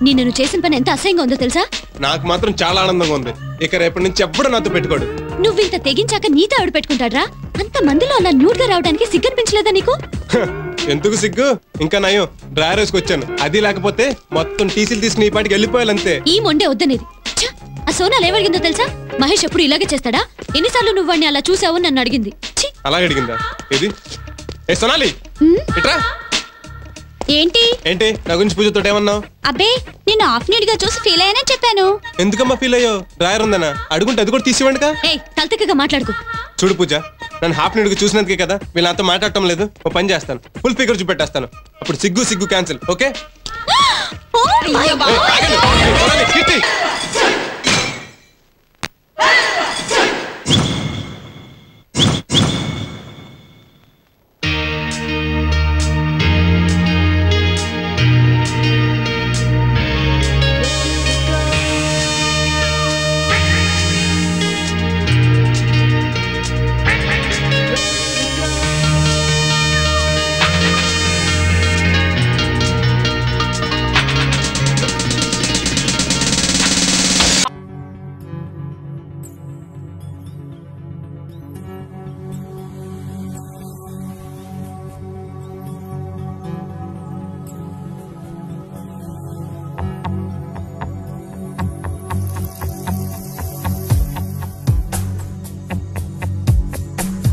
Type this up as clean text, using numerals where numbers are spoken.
నిన్ను నువ్వు చేసిన పని ఎంత అసహ్యంగా ఉందో తెలుసా? నాకు మాత్రం చాలా ఆనందంగా ఉంది. ఇక రేపటి నుంచి ఎప్పుడు నాతో పెట్టుకోడు. నువ్వు ఇంత తెగించాక నీతో ఆవిడ పెట్టుకుంటాడ్రా? అంత మందిలో అలా న్యూడ్ గా రావడానికి సిగ్గనిపించలేదా నీకు? ఎందుకు సిగ్గు? ఇంకా నయం డ్రైవర్ వేసుకొచ్చాను. అది లేకపోతే మొత్తం టీసీలు తీసుకుని ఈ పాటికి వెళ్ళిపోయాలంతే. ఈ మొండే వద్దనేది. ఆ సోనాలు ఏమడిగిందో తెలుసా? మహేష్ ఎప్పుడు ఇలాగే చేస్తాడా? ఎన్నిసార్లు నువ్వు వాడిని అలా చూసావు నన్ను అడిగింది. అలాగే అడిగిందా? ఏది ఏ సోనాలి ఇట్రా. ఏంటి ఏంటి నా గురించి పూజతో ఏమన్నావు? అబ్బే నేను హాఫ్ న్యూడ్ గా చూసి ఫీల్ అయ్యానని చెప్పాను. ఎందుకమ్మా ఫీల్ అయ్యో? డ్రైవర్ ఉందనా? అడుగుంటే అది కూడా తీసివ్వండిగా. తలతిక్కగా మాట్లాడుకో. చూడు పూజ, నన్ను హాఫ్ న్యూడ్ గా చూసినందుకే కదా వీళ్ళు నాతో మాట్లాడటం లేదు. ఓ పని చేస్తాను, ఫుల్ ఫిగర్ చూపెట్టేస్తాను. అప్పుడు సిగ్గు సిగ్గు క్యాన్సిల్. ఓకే?